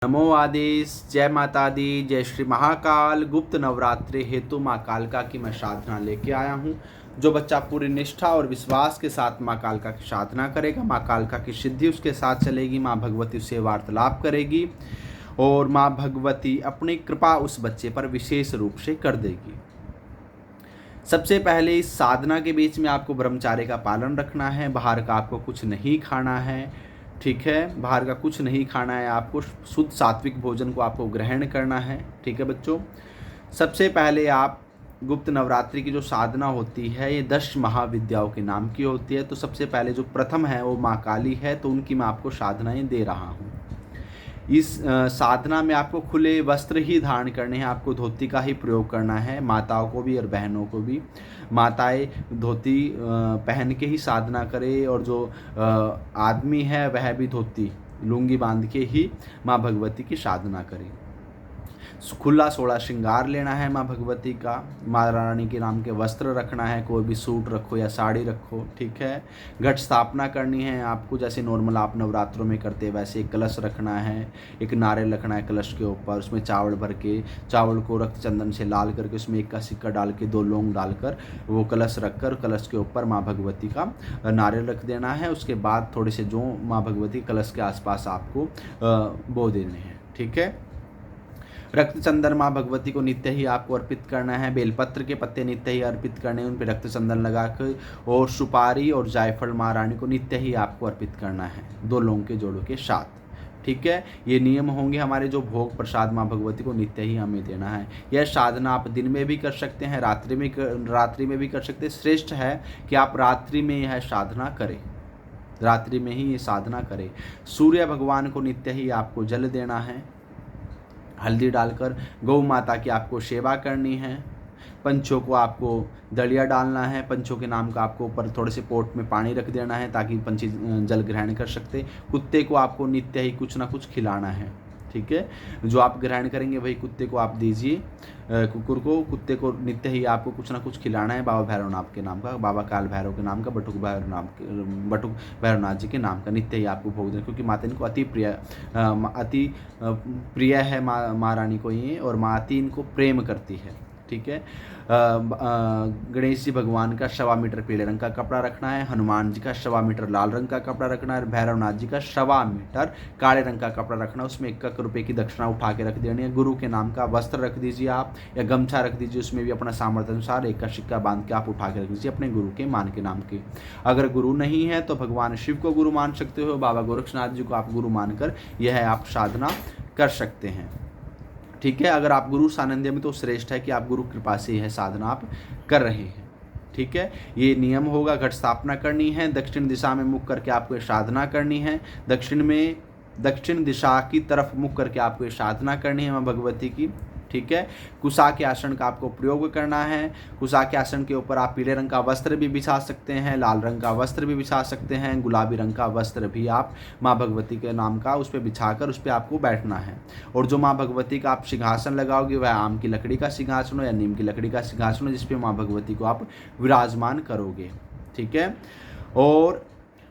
नमो आदेश। जय माता दी। जय श्री महाकाल। गुप्त नवरात्रि हेतु माँ कालका की मैं साधना लेके आया हूँ। जो बच्चा पूरी निष्ठा और विश्वास के साथ माँ कालका की साधना करेगा, माँ कालका की सिद्धि उसके साथ चलेगी। माँ भगवती उससे वार्तालाप करेगी और माँ भगवती अपनी कृपा उस बच्चे पर विशेष रूप से कर देगी। सबसे पहले इस साधना के बीच में आपको ब्रह्मचार्य का पालन रखना है। बाहर का आपको कुछ नहीं खाना है, ठीक है। बाहर का कुछ नहीं खाना है, आपको शुद्ध सात्विक भोजन को आपको ग्रहण करना है, ठीक है बच्चों। सबसे पहले आप गुप्त नवरात्रि की जो साधना होती है ये 10 महाविद्याओं के नाम की होती है। तो सबसे पहले जो प्रथम है वो माँ काली है, तो उनकी मैं आपको साधनाएं दे रहा हूँ। इस साधना में आपको खुले वस्त्र ही धारण करने हैं, आपको धोती का ही प्रयोग करना है। माताओं को भी और बहनों को भी, माताएं धोती पहन के ही साधना करें और जो आदमी है वह भी धोती लुंगी बांध के ही माँ भगवती की साधना करें। खुला सोड़ा श्रृंगार लेना है माँ भगवती का। माँ रानी के नाम के वस्त्र रखना है, कोई भी सूट रखो या साड़ी रखो, ठीक है। घट स्थापना करनी है आपको, जैसे नॉर्मल आप नवरात्रों में करते हैं वैसे एक कलश रखना है, एक नारियल रखना है कलश के ऊपर, उसमें चावल भर के, चावल को रक्त चंदन से लाल करके उसमें एक का सिक्का डाल के 2 लौंग डालकर वो कलश रखकर कलश के ऊपर माँ भगवती का नारियल रख देना है। उसके बाद थोड़े से जो माँ भगवती कलश के आसपास आपको बो देने हैं, ठीक है। रक्त चंदन माँ भगवती को नित्य ही आपको अर्पित करना है। बेलपत्र के पत्ते नित्य ही अर्पित करने हैं, उन पर रक्त चंदन लगाकर, और सुपारी और जायफल माँ रानी को नित्य ही आपको अर्पित करना है 2 लौंग के जोड़ों के साथ, ठीक है। ये नियम होंगे हमारे। जो भोग प्रसाद माँ भगवती को नित्य ही हमें देना है। यह साधना आप दिन में भी कर सकते हैं, रात्रि में भी कर सकते हैं। श्रेष्ठ है कि आप रात्रि में यह साधना करें, रात्रि में ही ये साधना करें। सूर्य भगवान को नित्य ही आपको जल देना है हल्दी डालकर। गौ माता की आपको सेवा करनी है। पंछियों को आपको दलिया डालना है, पंछियों के नाम का आपको ऊपर थोड़े से पोट में पानी रख देना है ताकि पंछी जल ग्रहण कर सकते। कुत्ते को आपको नित्य ही कुछ ना कुछ खिलाना है, ठीक है। जो आप ग्रहण करेंगे वही कुत्ते को आप दीजिए। कुत्ते को नित्य ही आपको कुछ ना कुछ खिलाना है। बाबा भैरवनाथ के नाम का, बाबा काल भैरव के नाम का, बटुक भैरवनाथ जी के नाम का नित्य ही आपको भोग देना, क्योंकि माता इनको अति प्रिय है माँ रानी को ये, और माता इनको प्रेम करती है, ठीक है। गणेश जी भगवान का 1.25 मीटर पीले रंग का कपड़ा रखना है। हनुमान जी का 1.25 मीटर लाल रंग का कपड़ा रखना है। भैरवनाथ जी का 1.25 मीटर काले रंग का कपड़ा रखना है। उसमें 1 रुपये की दक्षिणा उठा के रख देनी है। गुरु के नाम का वस्त्र रख दीजिए आप, या गमछा रख दीजिए, उसमें भी अपना सामर्थ्य अनुसार 1 का सिक्का बांध के आप उठा के रख दीजिए अपने गुरु के मान के नाम के। अगर गुरु नहीं है तो भगवान शिव को गुरु मान सकते हो, बाबा गोरक्षनाथ जी को आप गुरु मानकर यह आप साधना कर सकते हैं, ठीक है। अगर आप गुरु सानिध्य में तो श्रेष्ठ है कि आप गुरु कृपा से यह साधना आप कर रहे हैं, ठीक है। ये नियम होगा। घट स्थापना करनी है, दक्षिण दिशा में मुख करके आपको ये साधना करनी है। दक्षिण दिशा की तरफ मुख करके आपको ये साधना करनी है माँ भगवती की, ठीक है। कुशा के आसन का आपको प्रयोग करना है। कुशा के आसन के ऊपर आप पीले रंग का वस्त्र भी बिछा सकते हैं, लाल रंग का वस्त्र भी बिछा सकते हैं, गुलाबी रंग का वस्त्र भी आप माँ भगवती के नाम का उस पर बिछाकर उस पर आपको बैठना है। और जो माँ भगवती का आप सिंहासन लगाओगे वह आम की लकड़ी का सिंहासन हो या नीम की लकड़ी का सिंहासन हो, जिसपे माँ भगवती को आप विराजमान करोगे, ठीक है। और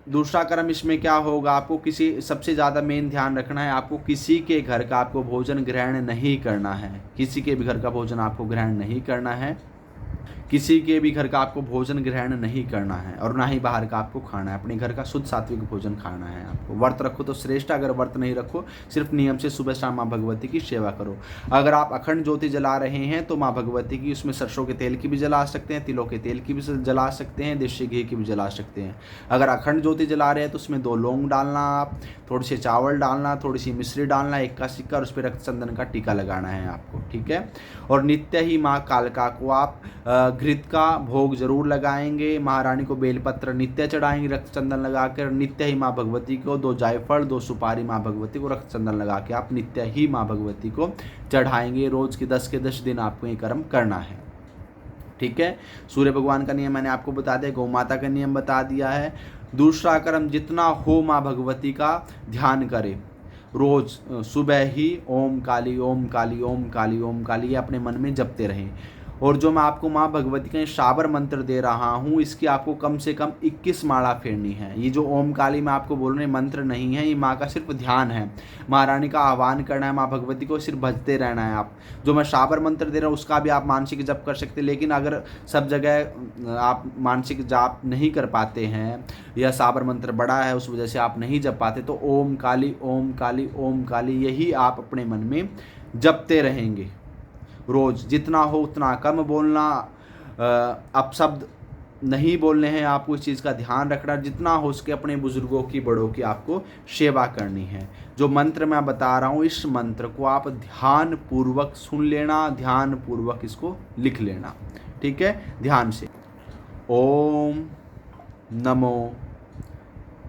दूसरा कर्म इसमें क्या होगा, आपको सबसे ज़्यादा मेन ध्यान रखना है, आपको किसी के घर का आपको भोजन ग्रहण नहीं करना है। किसी के भी घर का भोजन आपको ग्रहण नहीं करना है। किसी के भी घर का आपको भोजन ग्रहण नहीं करना है, और ना ही बाहर का आपको खाना है। अपने घर का शुद्ध सात्विक भोजन खाना है आपको। व्रत रखो तो श्रेष्ठ, अगर व्रत नहीं रखो सिर्फ नियम से सुबह शाम माँ भगवती की सेवा करो। अगर आप अखंड ज्योति जला रहे हैं तो माँ भगवती की उसमें सरसों के तेल की भी जला सकते हैं, तिलों के तेल की भी जला सकते हैं, देशी घी की भी जला सकते हैं। अगर अखंड ज्योति जला रहे हैं तो उसमें 2 लौंग डालना, आप थोड़े से चावल डालना, थोड़ी सी मिश्री डालना, 1 का सिक्का, और उस पर रक्त चंदन का टीका लगाना है आपको, ठीक है। और नित्य ही माँ कालका को आप घृत का भोग जरूर लगाएंगे। महारानी को बेलपत्र नित्य चढ़ाएंगे रक्त चंदन लगाकर। नित्य ही माँ भगवती को 2 जायफल 2 सुपारी माँ भगवती को रक्त चंदन लगा के आप नित्य ही माँ भगवती को चढ़ाएंगे। रोज के 10 के 10 दिन आपको ये कर्म करना है, ठीक है। सूर्य भगवान का नियम मैंने आपको बता दिया, गौ माता का नियम बता दिया है। दूसरा कर्म जितना हो माँ भगवती का ध्यान करें। रोज सुबह ही ओम काली ओम काली ओम काली ओम काली अपने मन में जपते रहें। और जो मैं आपको माँ भगवती का शाबर मंत्र दे रहा हूँ, इसकी आपको कम से कम 21 माला फेरनी है। ये जो ओम काली मैं आपको बोल रहे मंत्र नहीं है, ये माँ का सिर्फ ध्यान है। माँ रानी का आह्वान करना है, माँ भगवती को सिर्फ भजते रहना है। आप जो मैं शाबर मंत्र दे रहा हूँ उसका भी आप मानसिक जप कर सकते हैं, लेकिन अगर सब जगह आप मानसिक जाप नहीं कर पाते हैं या शाबर मंत्र बड़ा है उस वजह से आप नहीं जप पाते, तो ओम काली ओम काली ओम काली यही आप अपने मन में जपते रहेंगे। रोज़ जितना हो उतना कम बोलना, अपशब्द नहीं बोलने हैं आपको, इस चीज़ का ध्यान रखना। जितना हो सके अपने बुजुर्गों की, बड़ों की आपको सेवा करनी है। जो मंत्र मैं बता रहा हूँ, इस मंत्र को आप ध्यान पूर्वक सुन लेना, ध्यान पूर्वक इसको लिख लेना, ठीक है, ध्यान से। ओम नमो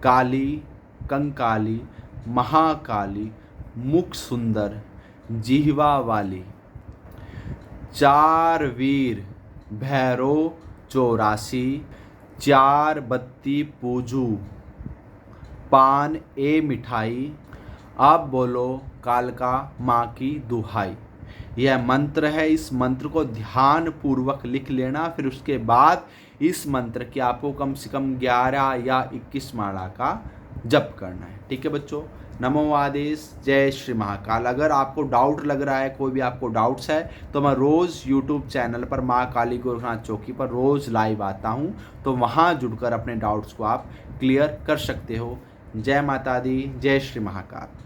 काली कंकाली महाकाली मुख सुंदर जिह्वा वाली, चार वीर भैरो 84, चार बत्ती पूजू पान ए मिठाई, अब बोलो कालका माँ की दुहाई। यह मंत्र है। इस मंत्र को ध्यान पूर्वक लिख लेना। फिर उसके बाद इस मंत्र की आपको कम से कम 11 या 21 माला का जप करना है, ठीक है बच्चों। नमो आदेश, जय श्री महाकाल। अगर आपको डाउट लग रहा है, कोई भी आपको डाउट्स है, तो मैं रोज़ यूट्यूब चैनल पर माँ काली गोरखनाथ चौकी पर रोज़ लाइव आता हूँ, तो वहाँ जुड़कर अपने डाउट्स को आप क्लियर कर सकते हो। जय माता दी, जय श्री महाकाल।